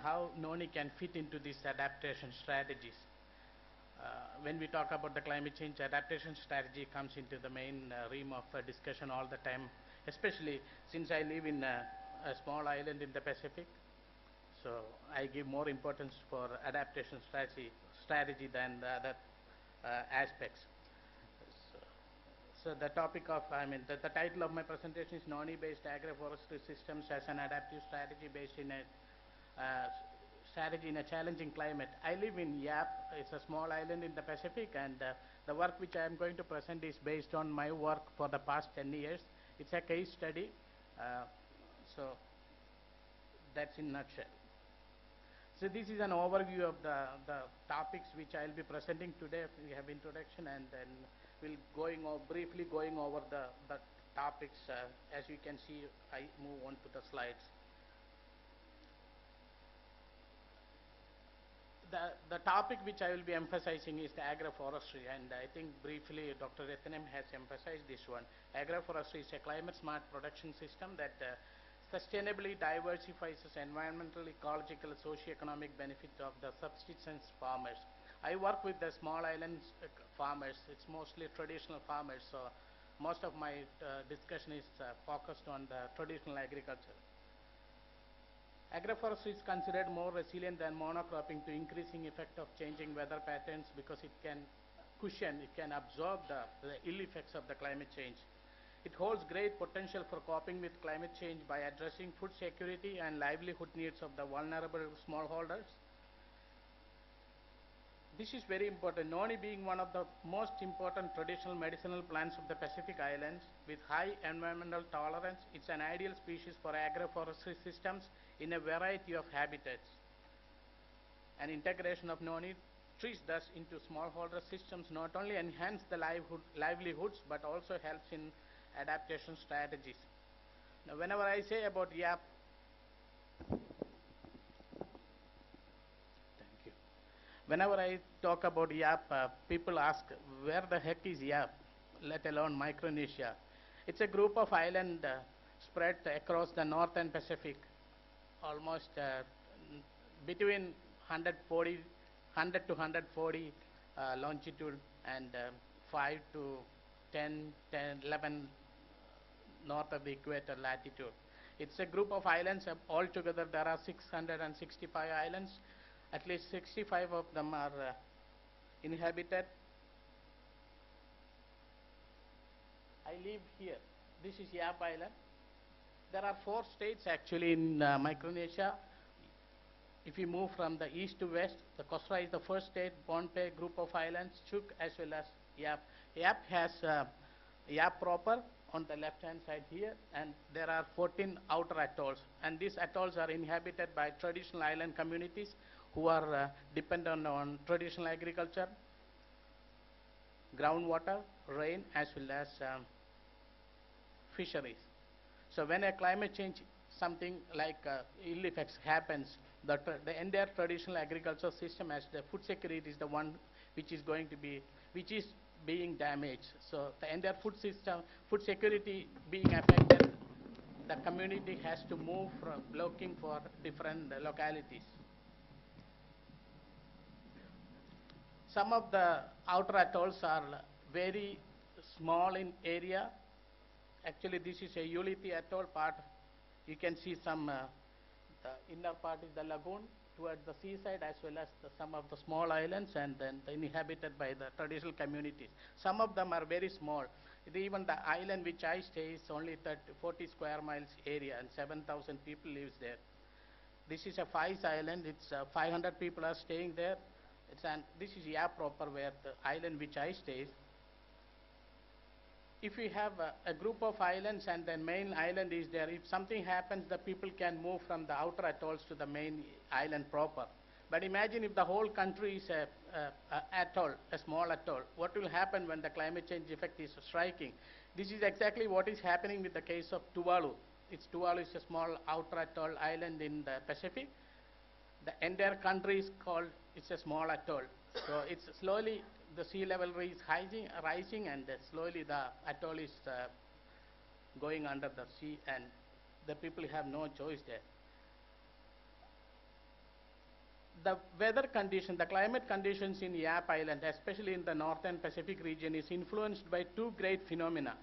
how Noni can fit into these adaptation strategies. When we talk about the climate change, adaptation strategy comes into the main realm of discussion all the time, especially since I live in a small island in the Pacific. So I give more importance for adaptation strategy than the other aspects. So, so the topic of, the title of my presentation is Noni-based agroforestry systems as an adaptive strategy based in a strategy in a challenging climate. I live in Yap. It's a small island in the Pacific, and the work which I am going to present is based on my work for the past 10 years. It's a case study. So that's in a nutshell. So this is an overview of the topics which I'll be presenting today. We have introduction, and then we'll briefly going over the topics. As you can see, I move on to the slides. The topic which I will be emphasizing is the agroforestry, and I think briefly Dr. Ratnam has emphasized this one. Agroforestry is a climate-smart production system that sustainably diversifies the environmental, ecological, socio-economic benefit of the subsistence farmers. I work with the small island farmers. It's mostly traditional farmers, so most of my discussion is focused on the traditional agriculture. Agroforestry is considered more resilient than monocropping to increasing effect of changing weather patterns because it can cushion, it can absorb the ill effects of the climate change. It holds great potential for coping with climate change by addressing food security and livelihood needs of the vulnerable smallholders. This is very important. Noni being one of the most important traditional medicinal plants of the Pacific Islands with high environmental tolerance, it's an ideal species for agroforestry systems in a variety of habitats. An integration of Noni trees thus into smallholder systems not only enhance the livelihoods but also helps in adaptation strategies. Now, whenever I say about Yap, whenever I talk about Yap, people ask, where the heck is Yap, let alone Micronesia? It's a group of islands spread across the North and Pacific, almost between 100 to 140 longitude and 5 to 11 north of the equator latitude. It's a group of islands. Altogether, there are 665 islands. At least 65 of them are inhabited. I live here. This is Yap Island. There are 4 states actually in Micronesia. If you move from the east to west, the Costa is the first state, Pohnpei group of islands, Chuuk as well as Yap. Yap has Yap proper on the left-hand side here, and there are 14 outer atolls. And these atolls are inhabited by traditional island communities who are dependent on traditional agriculture, groundwater, rain, as well as fisheries. So when a climate change, something like ill effects happens, the entire traditional agricultural system as the food security is the one which is being damaged. So the entire food security being affected, the community has to move from looking for different localities. Some of the outer atolls are very small in area. Actually, this is a Ulithi atoll part. You can see some, the inner part is the lagoon towards the seaside, as well as some of the small islands, and then inhabited by the traditional communities. Some of them are very small. Even the island which I stay is only 40 square miles area, and 7,000 people lives there. This is a Faiz island. It's 500 people are staying there. This is Yap proper, where the island which I stay. If we have a group of islands and the main island is there, if something happens, the people can move from the outer atolls to the main island proper. But imagine if the whole country is a atoll, a small atoll. What will happen when the climate change effect is striking? This is exactly what is happening with the case of Tuvalu. Tuvalu is a small outer atoll island in the Pacific. The entire country is called, it's a small atoll. So it's slowly, the sea level is rising, and slowly the atoll is going under the sea, and the people have no choice there. the weather condition, the climate conditions in Yap Island, especially in the northern Pacific region, is influenced by two great phenomena,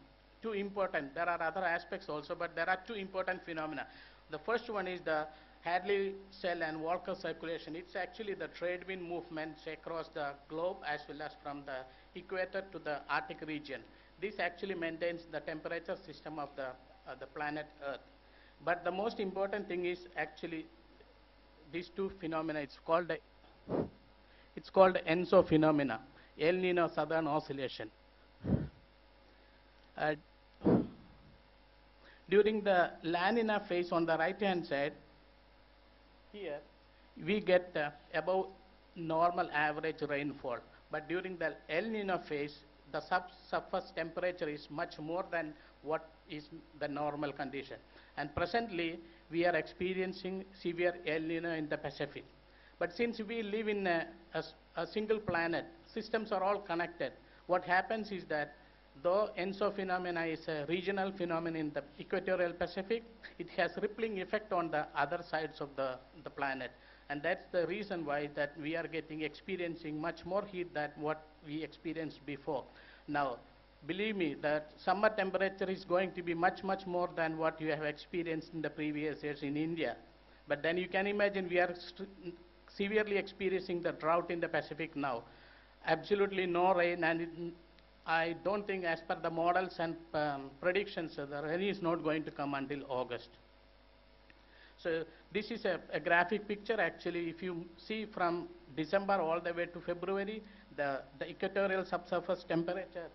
two important. There are other aspects also, but there are two important phenomena. The first one is the Hadley cell and Walker circulation. It's actually the trade wind movements across the globe as well as from the equator to the Arctic region. This actually maintains the temperature system of the planet Earth. But the most important thing is actually these two phenomena. It's called ENSO phenomena, El Nino Southern Oscillation. During the La Nina phase on the right-hand side, here we get above normal average rainfall. But during the El Nino phase, the subsurface temperature is much more than what is the normal condition. And presently, we are experiencing severe El Nino in the Pacific. But since we live in a single planet, systems are all connected. What happens is that though ENSO phenomena is a regional phenomenon in the equatorial Pacific, it has rippling effect on the other sides of the planet. And that's the reason why that we are experiencing much more heat than what we experienced before. Now, believe me that summer temperature is going to be much, much more than what you have experienced in the previous years in India. But then you can imagine we are severely experiencing the drought in the Pacific now. Absolutely no rain, and I don't think as per the models and predictions, the rain is not going to come until August. So this is a graphic picture. Actually, if you see from December all the way to February, the equatorial subsurface temperature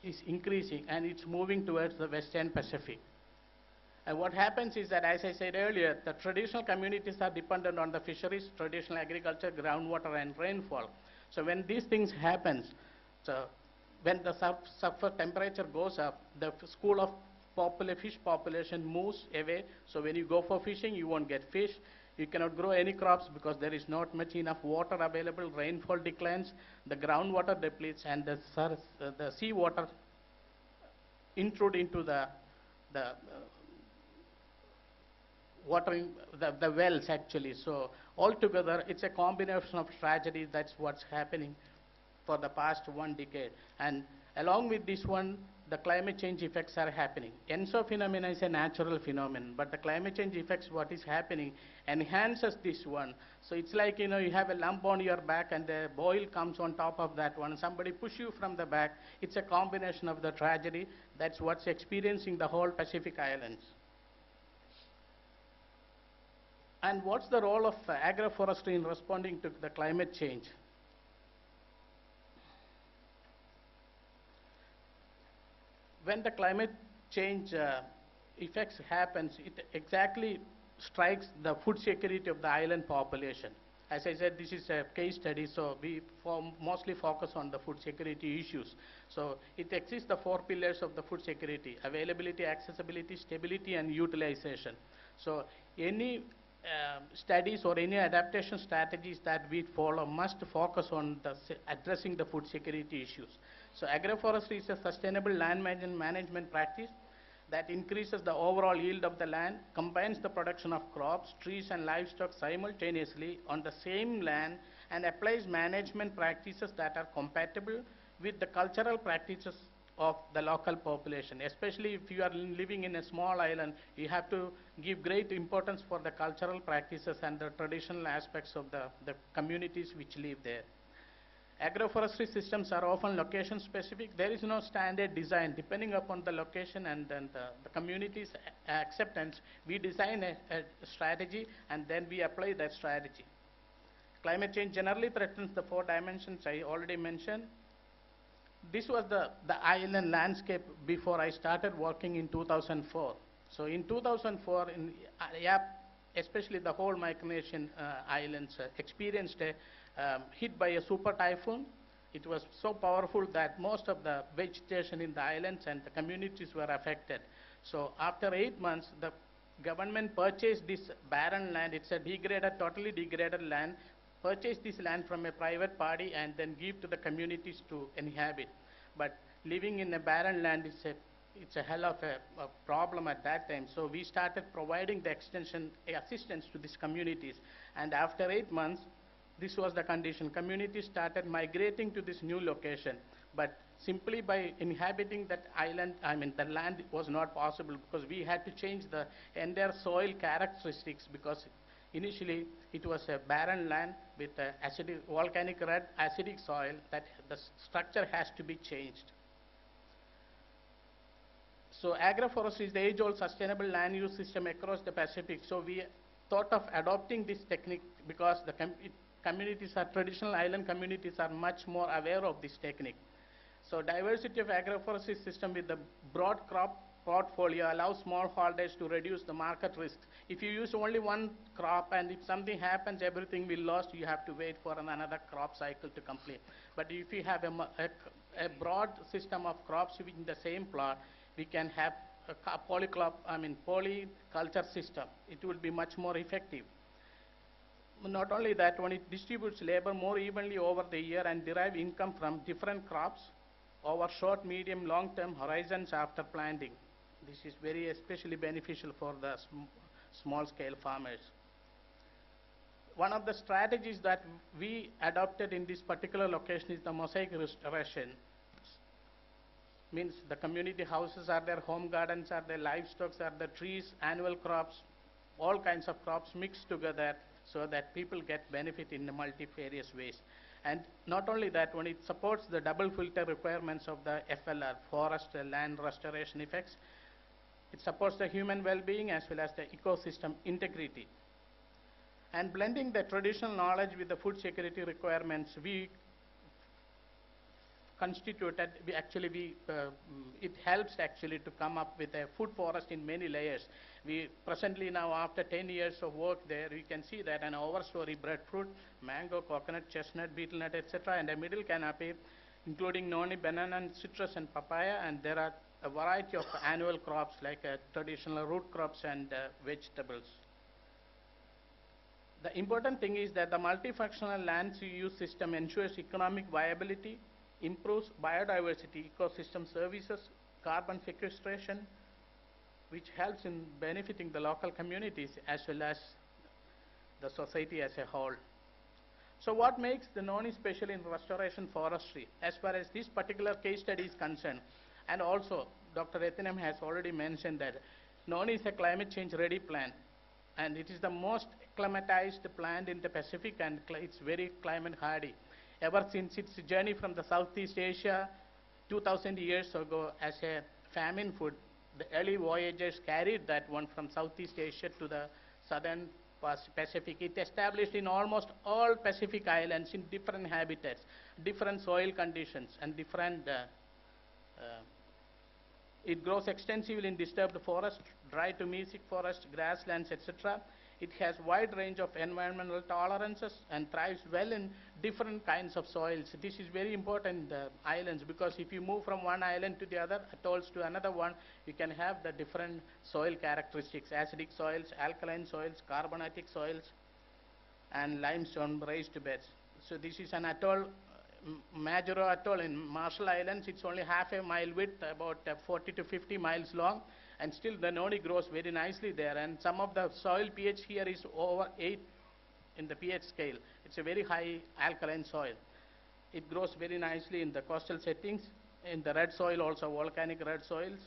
is increasing and it's moving towards the Western Pacific. And what happens is that, as I said earlier, the traditional communities are dependent on the fisheries, traditional agriculture, groundwater, and rainfall. So when these things happen, so when the surface temperature goes up, the school of fish population moves away. So when you go for fishing, you won't get fish. You cannot grow any crops because there is not much enough water available. Rainfall declines, the groundwater depletes, and the seawater intrude into the watering the wells actually. So altogether, it's a combination of tragedy. That's what's happening for the past 1 decade. And along with this one, the climate change effects are happening. ENSO phenomena is a natural phenomenon, but the climate change effects, what is happening, enhances this one. So it's like, you have a lump on your back and the boil comes on top of that one. Somebody push you from the back. It's a combination of the tragedy. That's what's experiencing the whole Pacific Islands. And what's the role of agroforestry in responding to the climate change? When the climate change effects happens, it exactly strikes the food security of the island population. As I said, this is a case study, so we mostly focus on the food security issues. So it exists the 4 pillars of the food security: availability, accessibility, stability, and utilization. So any studies or any adaptation strategies that we follow must focus on addressing the food security issues. So agroforestry is a sustainable land management practice that increases the overall yield of the land, combines the production of crops, trees, and livestock simultaneously on the same land, and applies management practices that are compatible with the cultural practices of the local population. Especially if you are living in a small island, you have to give great importance for the cultural practices and the traditional aspects of the communities which live there. Agroforestry systems are often location specific. There is no standard design. Depending upon the location and then the community's acceptance, we design a strategy and then we apply that strategy. Climate change generally threatens the 4 dimensions I already mentioned. This was the island landscape before I started working in 2004. So in 2004, in Yap, especially the whole Micronesian islands experienced a hit by a super typhoon. It was so powerful that most of the vegetation in the islands and the communities were affected. So after 8 months, the government purchased this barren land. It's a totally degraded land. Purchase this land from a private party and then give to the communities to inhabit. But living in a barren land it's a hell of a problem at that time. So we started providing the extension assistance to these communities. And after 8 months, this was the condition. Communities started migrating to this new location. But simply by inhabiting that island, the land was not possible because we had to change the entire soil characteristics because initially it was a barren land with acidic, volcanic red acidic soil that the structure has to be changed. So agroforestry is the age-old sustainable land use system across the Pacific. So we thought of adopting this technique because the communities are traditional island communities are much more aware of this technique. So diversity of agroforestry system with the broad crop portfolio allows smallholders to reduce the market risk. If you use only one crop and if something happens, everything will lose, you have to wait for another crop cycle to complete. But if you have a broad system of crops within the same plot, we can have a polyculture system. It will be much more effective. Not only that, when it distributes labor more evenly over the year and derive income from different crops over short, medium, long-term horizons after planting. This is very especially beneficial for the small-scale farmers. One of the strategies that we adopted in this particular location is the mosaic restoration. Means the community houses are there, home gardens are there, livestock are there, trees, annual crops, all kinds of crops mixed together so that people get benefit in the multifarious ways. And not only that, when it supports the double filter requirements of the FLR, forest land restoration effects, it supports the human well-being as well as the ecosystem integrity. And blending the traditional knowledge with the food security requirements, we constituted, it helps actually to come up with a food forest in many layers. We presently now, after 10 years of work there, we can see that an overstory breadfruit, mango, coconut, chestnut, betel nut, etc., and a middle canopy, including noni, banana, and citrus, and papaya, and there are a variety of annual crops like traditional root crops and vegetables. The important thing is that the multifunctional land use system ensures economic viability, improves biodiversity, ecosystem services, carbon sequestration, which helps in benefiting the local communities as well as the society as a whole. So what makes the Noni special in restoration forestry? As far as this particular case study is concerned, and also Dr. Ethinam has already mentioned that Noni is a climate change ready plant, and it is the most acclimatized plant in the Pacific, and it's very climate hardy. Ever since its journey from the Southeast Asia 2,000 years ago as a famine food, the early voyagers carried that one from Southeast Asia to the southern Pacific. It established in almost all Pacific islands in different habitats, different soil conditions, and different. It grows extensively in disturbed forest, dry to mesic forest, grasslands, etc. It has wide range of environmental tolerances and thrives well in different kinds of soils. This is very important in the islands because if you move from one island to the other, atolls to another one, you can have the different soil characteristics, acidic soils, alkaline soils, carbonatic soils, and limestone raised beds. So this is an atoll, Majuro Atoll in Marshall Islands. It's only half a mile width, about 40 to 50 miles long. And still the Noni grows very nicely there, and some of the soil pH here is over 8 in the pH scale. It's a very high alkaline soil. It grows very nicely in the coastal settings, in the red soil also, volcanic red soils.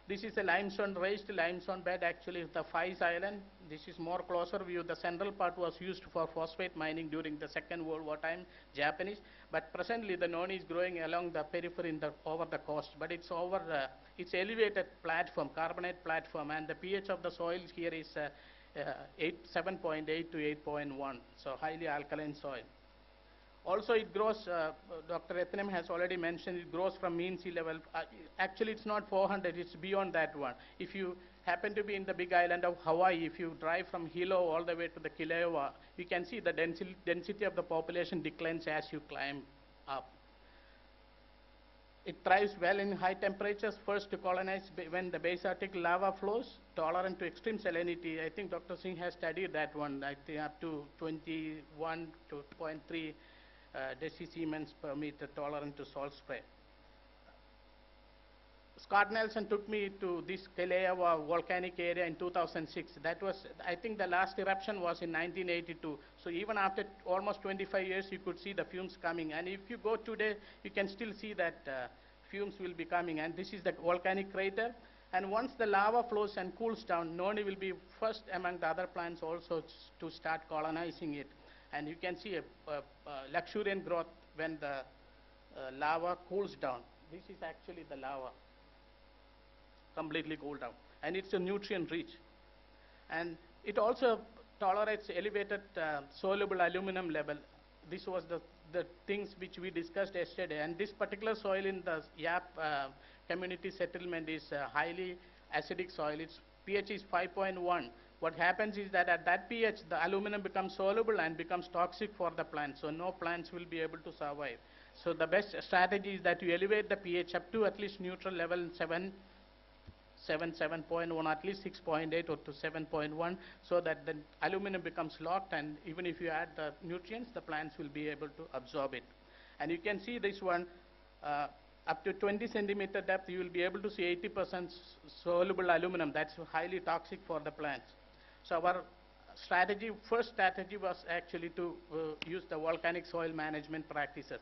This is a limestone, raised limestone bed, actually the Faiz Island. This is more closer view. The central part was used for phosphate mining during the Second World War time, Japanese. But presently the Noni is growing along the periphery over the coast. But it's over, it's elevated platform, carbonate platform, and the pH of the soils here is 7.8 to 8.1, so highly alkaline soil. Also it grows, Dr. Ethinam has already mentioned, it grows from mean sea level. Actually it's not 400, it's beyond that one. If you happen to be in the big island of Hawaii, if you drive from Hilo all the way to the Kilauea, you can see the density of the population declines as you climb up. It thrives well in high temperatures, first to colonize when the basaltic lava flows, tolerant to extreme salinity. I think Dr. Singh has studied that one, I think up to 21 to 0.3 decisiemens per meter, tolerant to salt spray. Scott Nelson took me to this Keleava volcanic area in 2006. That was, I think the last eruption was in 1982. So even after almost 25 years, you could see the fumes coming. And if you go today, you can still see that fumes will be coming. And this is the volcanic crater. And once the lava flows and cools down, Noni will be first among the other plants also to start colonizing it. And you can see a luxuriant growth when the lava cools down. This is actually the lava completely cooled down, and it's a nutrient rich. And it also tolerates elevated soluble aluminum level. This was the things which we discussed yesterday, and this particular soil in the Yap community settlement is highly acidic soil. Its pH is 5.1. What happens is that at that pH, the aluminum becomes soluble and becomes toxic for the plant, so no plants will be able to survive. So the best strategy is that you elevate the pH up to at least neutral level 7.1, at least 6.8 or to 7.1, so that the aluminum becomes locked, and even if you add the nutrients, the plants will be able to absorb it. And you can see this one, up to 20 centimeter depth, you will be able to see 80% soluble aluminum. That's highly toxic for the plants. So our first strategy was actually to use the volcanic soil management practices.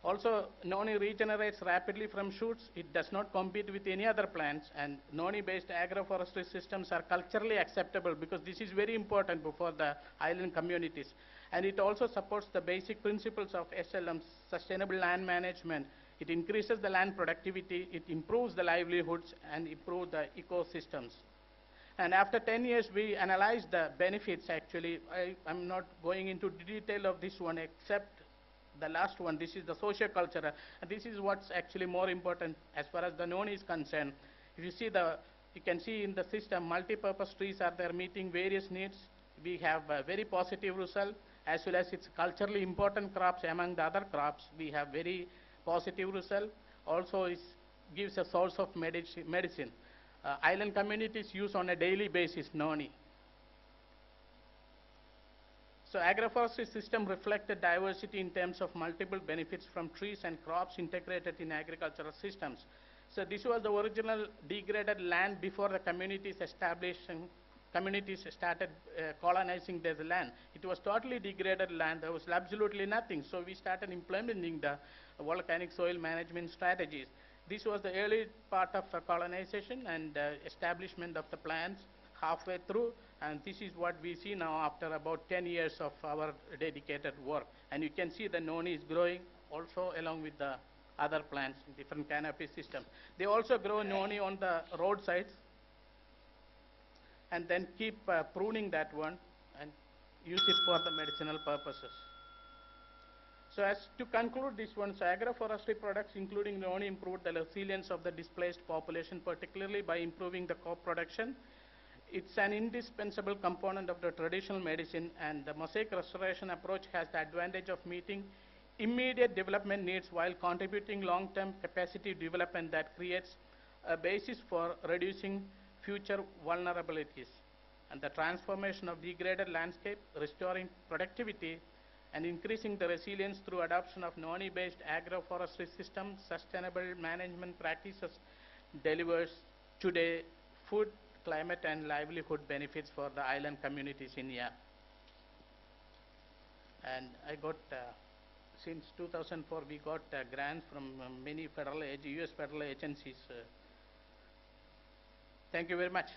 Also, Noni regenerates rapidly from shoots. It does not compete with any other plants, and Noni-based agroforestry systems are culturally acceptable because this is very important for the island communities. And it also supports the basic principles of SLM, sustainable land management. It increases the land productivity, it improves the livelihoods, and improves the ecosystems. And after 10 years, we analyzed the benefits actually. I'm not going into detail of this one except the last one. This is the sociocultural, and this is what's actually more important as far as the Noni is concerned. If you see you can see in the system, multi-purpose trees are there meeting various needs. We have a very positive result, as well as it's culturally important crops among the other crops. We have very positive result. Also, it gives a source of medicine. Island communities use on a daily basis Noni. So agroforestry system reflect the diversity in terms of multiple benefits from trees and crops integrated in agricultural systems. So this was the original degraded land before the communities started colonizing their land. It was totally degraded land. There was absolutely nothing. So we started implementing the volcanic soil management strategies. This was the early part of colonization and establishment of the plants halfway through, and this is what we see now after about 10 years of our dedicated work. And you can see the Noni is growing also along with the other plants in different canopy systems. They also grow Noni on the roadsides and then keep pruning that one and use it for the medicinal purposes. So as to conclude this one, so agroforestry products including Noni improve the resilience of the displaced population, particularly by improving the crop production. It's an indispensable component of the traditional medicine, and the mosaic restoration approach has the advantage of meeting immediate development needs while contributing long-term capacity development that creates a basis for reducing future vulnerabilities. And the transformation of degraded landscape, restoring productivity, and increasing the resilience through adoption of Noni-based agroforestry systems, sustainable management practices delivers today food, climate, and livelihood benefits for the island communities in Yap. And I got, since 2004, we got grants from many US federal agencies. Thank you very much.